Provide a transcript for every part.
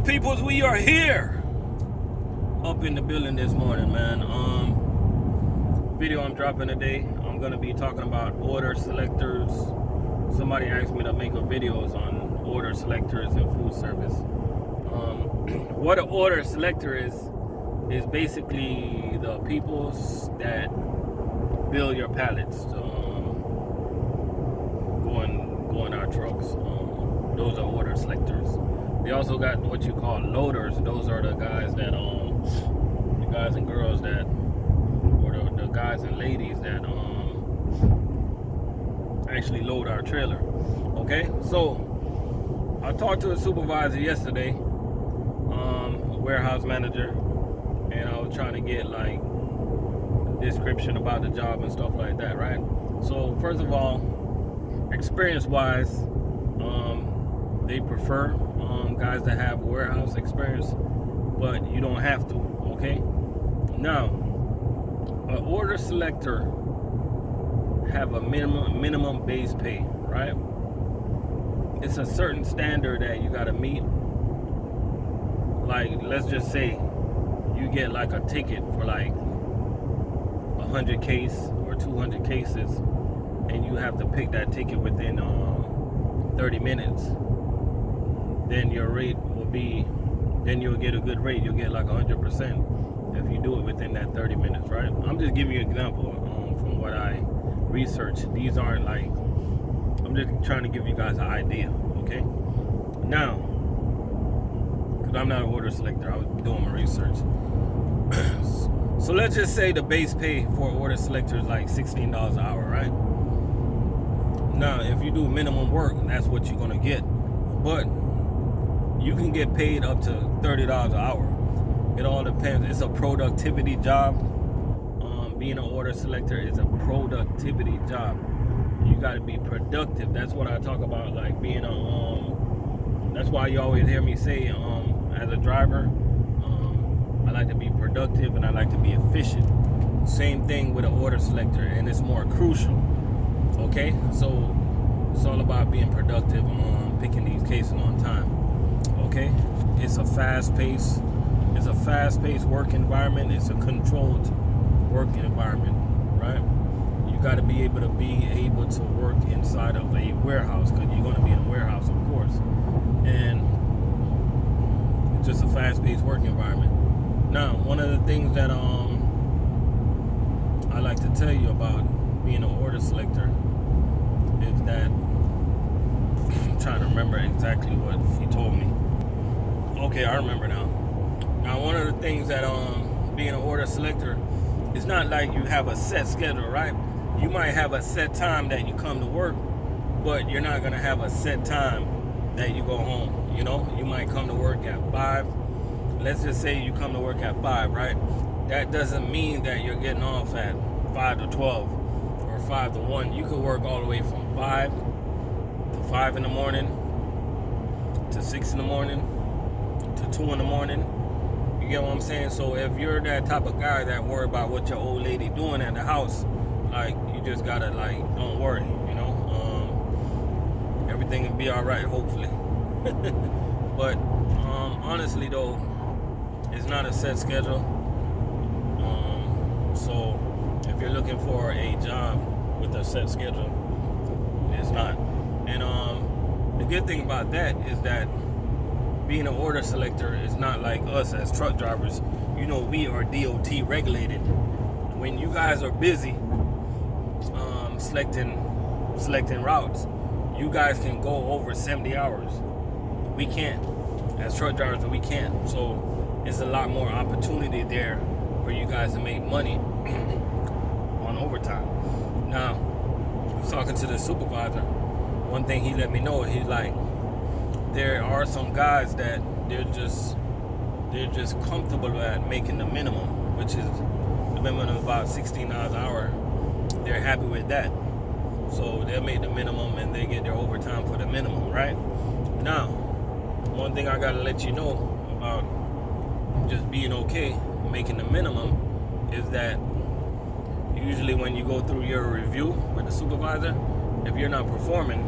peoples, we are here up in the building this morning, man. Video I'm dropping today, I'm gonna be talking about order selectors. Somebody asked me to make videos on order selectors in food service. What an order selector is basically the peoples that build your pallets, going our trucks. Those are order selectors. They also got what you call loaders. Those are the guys that the guys and girls that, or the guys and ladies that actually load our trailer. Okay, so I talked to a supervisor yesterday, warehouse manager, and I was trying to get like a description about the job and stuff like that, right? So first of all, experience wise, they prefer guys that have warehouse experience, but you don't have to. Okay, now an order selector have a minimum base pay, right? It's a certain standard that you got to meet. Like, let's just say you get like a ticket for like 100 case or 200 cases, and you have to pick that ticket within 30 minutes. Then your rate will be, then you'll get a good rate. You'll get like 100% if you do it within that 30 minutes, right? I'm just giving you an example from what I researched. These aren't like, I'm just trying to give you guys an idea, okay? Now, because I'm not an order selector, I was doing my research. So let's just say the base pay for an order selector is like $16 an hour, right? Now, if you do minimum work, that's what you're gonna get. But you can get paid up to $30 an hour. It all depends. It's a productivity job. Being an order selector is a productivity job. You got to be productive. That's what I talk about, like being a. That's why you always hear me say, as a driver, I like to be productive and I like to be efficient. Same thing with an order selector, and it's more crucial. Okay, so it's all about being productive, picking these cases on time. Okay, it's a fast-paced work environment. It's a controlled work environment, right? You got to be able to work inside of a warehouse, because you're going to be in a warehouse, of course, and it's just a fast-paced work environment. Now, one of the things that I like to tell you about being an order selector is that, I'm trying to remember exactly what he told me. Okay, I remember now. Now, one of the things that being an order selector, it's not like you have a set schedule, right? You might have a set time that you come to work, but you're not gonna have a set time that you go home. You know, you might come to work at 5. Let's just say you come to work at 5, right? That doesn't mean that you're getting off at 5 to 12 or 5 to 1. You could work all the way from 5 to 5 in the morning, to 6 in the morning, to 2 in the morning. You get what I'm saying? So if you're that type of guy that worry about what your old lady doing at the house, like, you just gotta, like, don't worry, you know? Everything will be all right, hopefully. But honestly though, it's not a set schedule. So if you're looking for a job with a set schedule, it's not. And the good thing about that is that being an order selector is not like us as truck drivers. You know, we are DOT regulated. When you guys are busy selecting routes, you guys can go over 70 hours. We can't. As truck drivers, we can't. So it's a lot more opportunity there for you guys to make money on overtime. Now, I was talking to the supervisor. One thing he let me know, he's like, there are some guys that they're just comfortable at making the minimum, which is the minimum of about $16 an hour. They're happy with that. So they'll make the minimum and they get their overtime for the minimum, right? Now, one thing I gotta let you know about just being okay making the minimum is that usually when you go through your review with the supervisor, if you're not performing,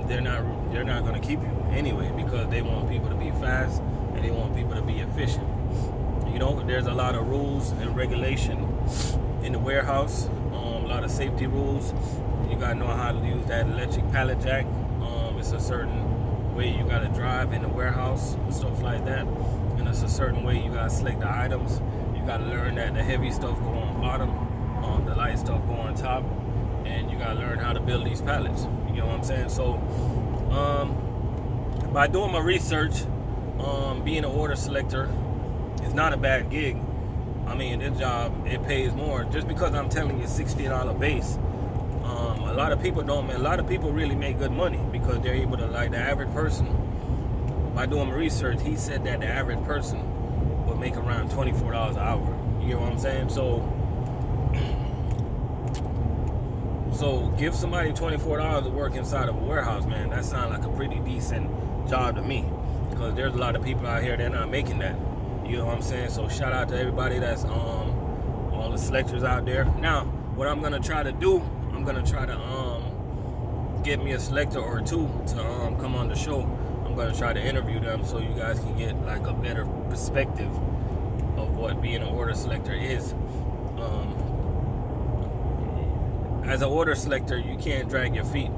they're not going to keep you anyway, because they want people to be fast efficient. You know, there's a lot of rules and regulation in the warehouse, a lot of safety rules. You gotta know how to use that electric pallet jack. It's a certain way you gotta drive in the warehouse and stuff like that. And it's a certain way you gotta select the items. You gotta learn that the heavy stuff go on bottom, the light stuff go on top, and you gotta learn how to build these pallets. You know what I'm saying? So by doing my research, being an order selector is not a bad gig. I mean, this job, it pays more. Just because I'm telling you $60 base, a lot of people don't. A lot of people really make good money because they're able to, like the average person. By doing my research, he said that the average person would make around $24 an hour. You know what I'm saying? So give somebody $24 to work inside of a warehouse, man. That sounds like a pretty decent job to me, because there's a lot of people out here, they're not making that. You know what I'm saying? So shout out to everybody that's all the selectors out there. Now, what I'm gonna try to do, I'm gonna try to get me a selector or two to come on the show. I'm gonna try to interview them so you guys can get like a better perspective of what being an order selector is. As an order selector, you can't drag your feet.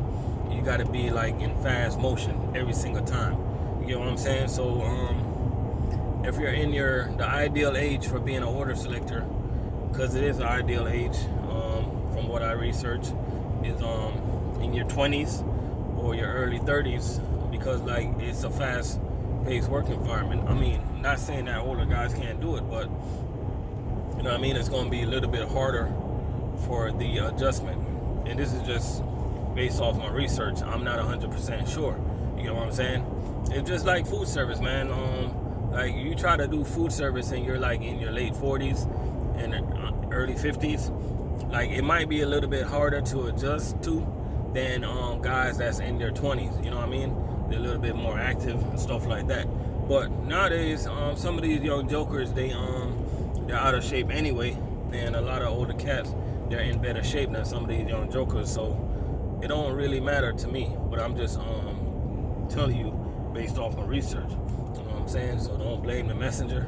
You got to be like in fast motion every single time. You know what I'm saying? So if you're in the ideal age for being an order selector, because it is an ideal age, from what I researched, is in your 20s or your early 30s, because like it's a fast-paced work environment. I mean, not saying that older guys can't do it, but you know what I mean, it's going to be a little bit harder for the adjustment. And this is just based off my research. I'm not 100% sure. You know what I'm saying? It's just like food service, man. Like you try to do food service and you're like in your late 40s and early 50s, like it might be a little bit harder to adjust to than guys that's in their 20s. You know what I mean? They're a little bit more active and stuff like that. But nowadays, some of these young jokers, they're out of shape anyway, and a lot of older cats, they're in better shape than some of these young jokers. So it don't really matter to me, but I'm just telling you based off my research. You know what I'm saying? So don't blame the messenger.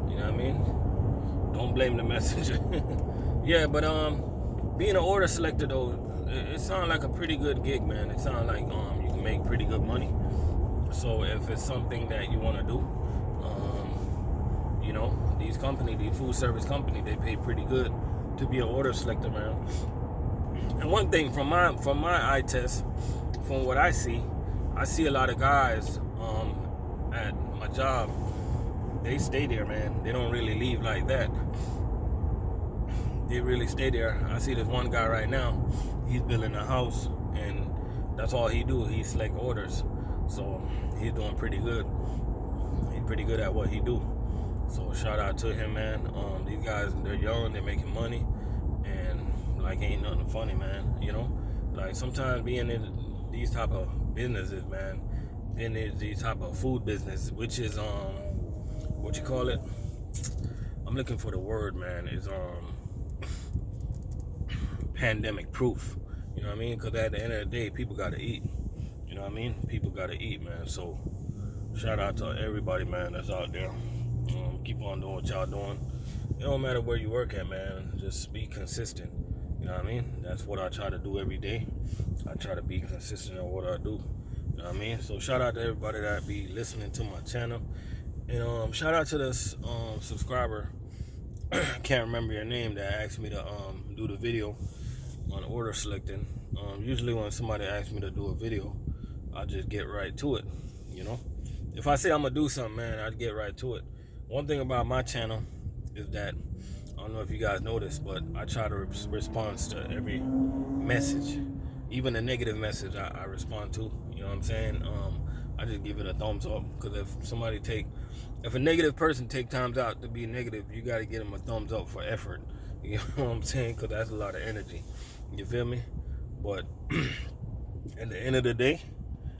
You know what I mean? Don't blame the messenger. Yeah, but being an order selector though, it sounds like a pretty good gig, man. It sounds like you can make pretty good money. So if it's something that you want to do, you know, these food service company, they pay pretty good to be an order selector, man. And one thing from my eye test, from what I see a lot of guys at my job, they stay there, man. They don't really leave like that. They really stay there. I see this one guy right now, he's building a house, and that's all he do. He select orders. So he's doing pretty good. He's pretty good at what he do. So shout out to him, man. These guys, they're young, they're making money, and like ain't nothing funny, man. You know, like sometimes being in these type of businesses, man, in these type of food business, which is what you call it? I'm looking for the word, man. Is pandemic proof. You know what I mean? Because at the end of the day, people gotta eat. You know what I mean? People gotta eat, man. So shout out to everybody, man, that's out there. Keep on doing what y'all doing. It don't matter where you work at, man. Just be consistent. You know what I mean? That's what I try to do every day. I try to be consistent in what I do. You know what I mean? So shout out to everybody that be listening to my channel. And shout out to this subscriber, can't remember your name, that asked me to do the video on order selecting. Usually when somebody asks me to do a video, I just get right to it, you know? If I say I'm gonna do something, man, I'd get right to it. One thing about my channel is that, I don't know if you guys noticed, but I try to respond to every message. Even a negative message I respond to, you know what I'm saying? I just give it a thumbs up, because if a negative person take times out to be negative, you got to get them a thumbs up for effort. You know what I'm saying? Because that's a lot of energy. You feel me? But at the end of the day,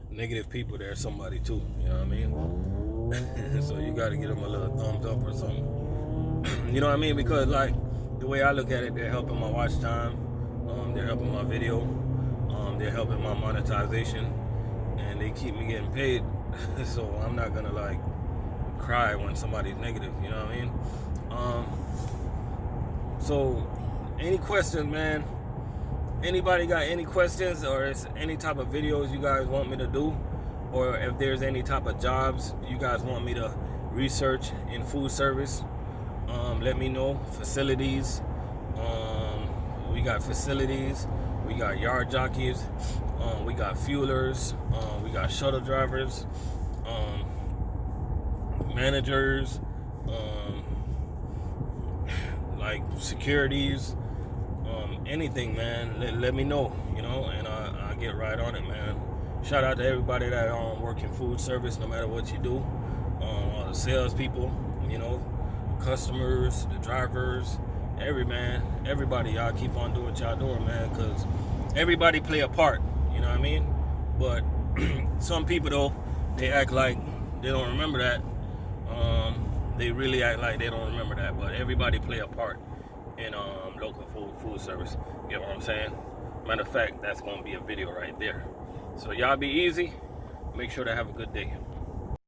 negative people, there's somebody too. You know what I mean? So you got to get them a little thumbs up or something. You know what I mean? Because like the way I look at it, they're helping my watch time. They're helping my video. They're helping my monetization, and they keep me getting paid. So I'm not gonna like cry when somebody's negative, you know what I mean? So any questions, man? Anybody got any questions, or is any type of videos you guys want me to do, or if there's any type of jobs you guys want me to research in food service, let me know. Facilities, we got facilities, we got yard jockeys, we got fuelers, we got shuttle drivers, managers, like securities, anything, man. Let me know, you know, and I'll get right on it, man. Shout out to everybody that work in food service, no matter what you do. All the salespeople, you know, customers, the drivers, everybody, y'all keep on doing what y'all doing, man, because everybody play a part, you know what I mean? But some people, though, they act like they don't remember that. They really act like they don't remember that, but everybody play a part in local food service. You know what I'm saying? Matter of fact, that's going to be a video right there. So y'all be easy. Make sure to have a good day.